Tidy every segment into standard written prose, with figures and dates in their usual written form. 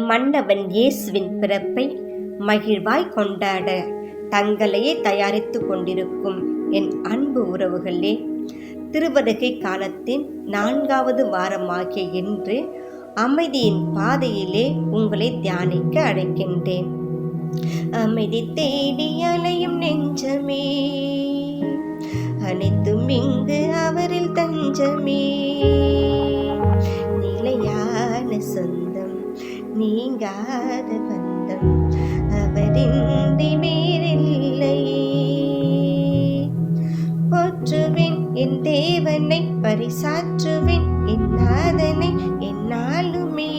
மன்னவன் இயேசுவின் பிறப்பை மகிழ்வாய் கொண்டாட தங்களையே தயாரித்து கொண்டிருக்கும் என் அன்பு உறவுகளே, திருவருகை காலத்தின் 4வது வாரமாகிய இன்று அமைதியின் பாதையிலே உங்களை தியானிக்க அழைக்கின்றேன். அமைதி தேடி அலையும் நெஞ்சமே, அனைத்தும் இங்கு அவரில் தஞ்சமே. நிலையான சொந்தம், நீங்காத பந்தம், அவரின்றி வேறில்லை. போற்றுவேன் என் தேவனை, பரிசாற்றுவேன் என் நாதனை என்னாலுமே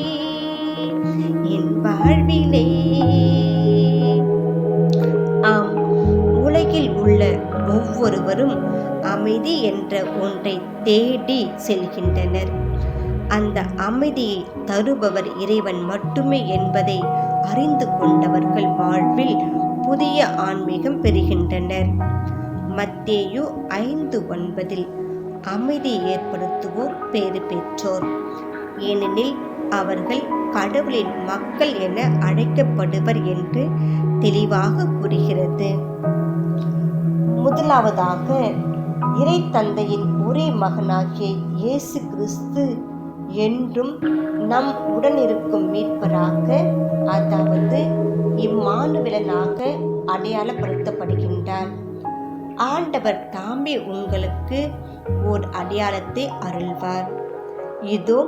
என் வாழ்விலே. ஆம், உலகில் உள்ள ஒவ்வொருவரும் அமைதி என்ற ஒன்றை தேடி செல்கின்றனர். அந்த அமைதியை தருபவர் இறைவன் மட்டுமே என்பதை அறிந்து கொண்டவர்கள் வாழ்வில் புதிய ஆன்மீகம் பெறுகின்றனர். மத்தேயு 5:9 அமைதியை ஏற்படுத்துவோர் பேறு பெற்றோர், ஏனெனில் அவர்கள் கடவுளின் மக்கள் என அழைக்கப்படுவர் என்று தெளிவாக கூறுகிறது. முதலாவதாக, இறை தந்தையின் ஒரே மகனாகிய இயேசு கிறிஸ்து என்றும் நம் உடனிருக்கும் மீட்பராக, அதாவது இம்மானுவேலனாக அடையாளப்படுத்தப்படுகின்றார். ஆண்டவர் தாமே உங்களுக்கு ஓர் அடையாளத்தை அருள்வார். இதோ,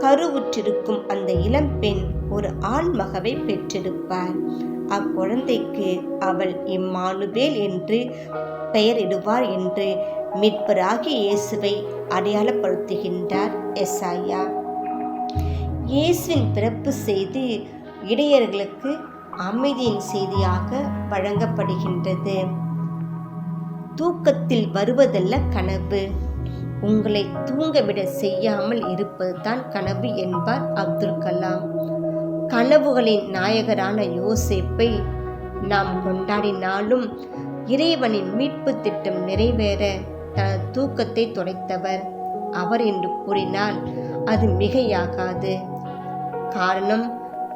கருவுற்றிருக்கும் அந்த இளம்பெண் ஒரு ஆண்மகவை பெற்றெடுப்பார். அக்குழந்தைக்கு அவள் இம்மானுவேல் என்று பெயரிடுவார் என்று மீட்பராகிய இயேசுவை அடையாளப்படுத்துகின்றார் எசாயா. இயேசுவின் பிறப்பு செய்தி இடையர்களுக்கு அமைதியின் செய்தியாக வழங்கப்படுகின்றது. தூக்கத்தில் வருவதல்ல கனவு, உங்களை தூங்கவிட செய்யாமல் இருப்பதுதான் கனவு என்பார் அப்துல் கலாம். கனவுகளின் நாயகரான யோசேப்பை நாம் கொண்டாடினாலும் இறைவனின் மீட்பு திட்டம் நிறைவேற தனது தூக்கத்தை தொலைத்தவர் அவர் என்று கூறினால் அது மிகையாகாது. காரணம்,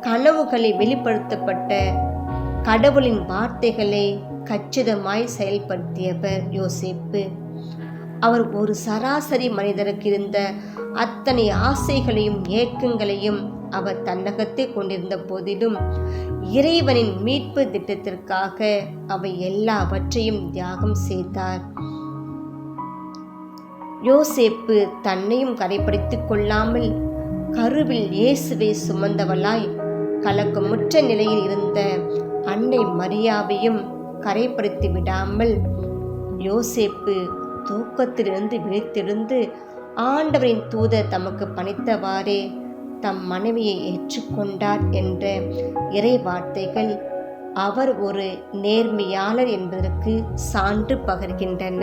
கனவுகளை வெளிப்படுத்தப்பட்ட கடவுளின் வார்த்தைகளை கச்சிதமாய் செயல்படுத்தியவர் யோசேப்பு. அவர் ஒரு சராசரி மனிதருக்கு இருந்த அத்தனை ஆசைகளையும் ஏக்கங்களையும் அவர் தன்னகத்தை கொண்டிருந்த போதிலும் இறைவனின் மீட்பு திட்டத்திற்காக அவர் எல்லாவற்றையும் தியாகம் செய்தார். யோசேப்பு தன்னையும் கரைப்படுத்திக் கொள்ளாமல் கருவில் இயேசுவை சுமந்தவளாய் கலக்கமுற்ற நிலையில் இருந்த அன்னை மரியாவையும் கரைப்படுத்தி விடாமல் யோசேப்பு தூக்கத்திலிருந்து விழித்தெழுந்து ஆண்டவரின் தூதர் தமக்கு பணித்தவாறே தம் மனைவியை ஏற்றுக்கொண்டார் என்ற இறை வார்த்தைகள் அவர் ஒரு நேர்மையாளர் என்பதற்கு சான்று பகர்கின்றன.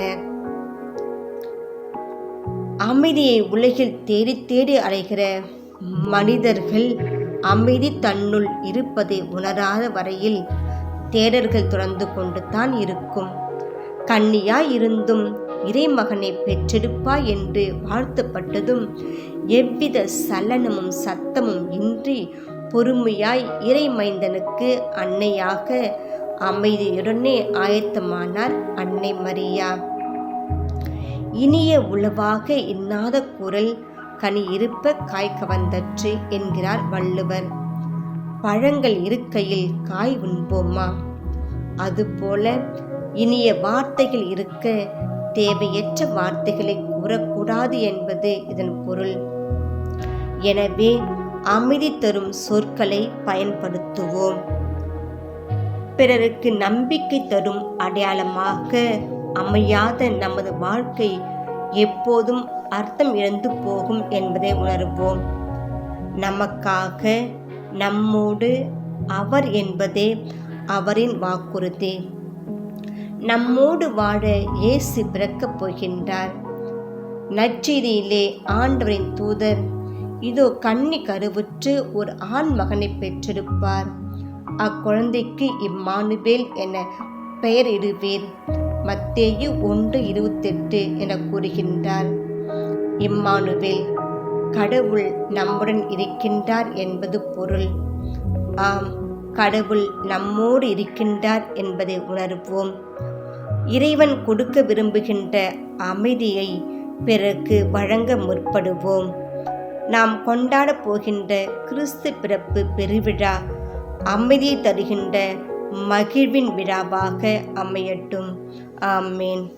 அமைதியை உலகில் தேடி தேடி அலைகிற மனிதர்கள் அமைதி தன்னுள் இருப்பதை உணராத வரையில் தேடல்கள் தொடர்ந்து கொண்டு தான் இருக்கும். கன்னியாய் இருந்தும் இறைமகனை பெற்றெடுப்பாய் என்று வாழ்த்தப்பட்டதும் எவ்வித சலனமும் சத்தமும் இன்றி பொறுமையாய் இறைமைந்தனுக்கு அன்னையாக அமைதியுடனே ஆயத்தமானார் அன்னை மரியா. இனிய உளவாக இன்னாத குரல் கனி இருப்ப காய்க்க வந்தற்று என்கிறார் வள்ளுவர். பழங்கள் இருக்கையில் காய் உண்போமா? அதுபோல இனிய வார்த்தைகள் இருக்க தேவையற்ற வார்த்தைகளை கூறக்கூடாது என்பது இதன் பொருள். எனவே அமைதி தரும் சொற்களை பயன்படுத்துவோம். பிறருக்கு நம்பிக்கை தரும் அடையாளமாக அமையாத நமது வாழ்க்கை எப்போதும் அர்த்தம் இழந்து போகும் என்பதை உணர்வோம். நமக்காக, நம்மோடு அவர் என்பதே அவரின் வாக்குறுதி. நம்மோடு வாழ இயேசு பிறக்கப் போகின்றார். நற்செய்தியிலே ஆண்டவரின் தூதர், இதோ கன்னி கருவுற்று ஒரு ஆண் மகனை பெற்றெடுப்பார், அக்குழந்தைக்கு இம்மானுவேல் என பெயரிடுவீர், மத்தேயு 1:28 என கூறுகின்றார். இம்மானுவேல் கடவுள் நம்முடன் இருக்கின்றார் என்பது பொருள். ஆம், கடவுள் நம்மோடு இருக்கின்றார் என்பதை உணர்வோம். இறைவன் கொடுக்க விரும்புகின்ற அமைதியை பிறருக்கு வழங்க முற்படுவோம். நாம் கொண்டாட போகின்ற கிறிஸ்து பிறப்பு பெருவிழா அமைதியை தருகின்ற மகிழ்வின் விழாவாக அமையட்டும். ஆமேன்.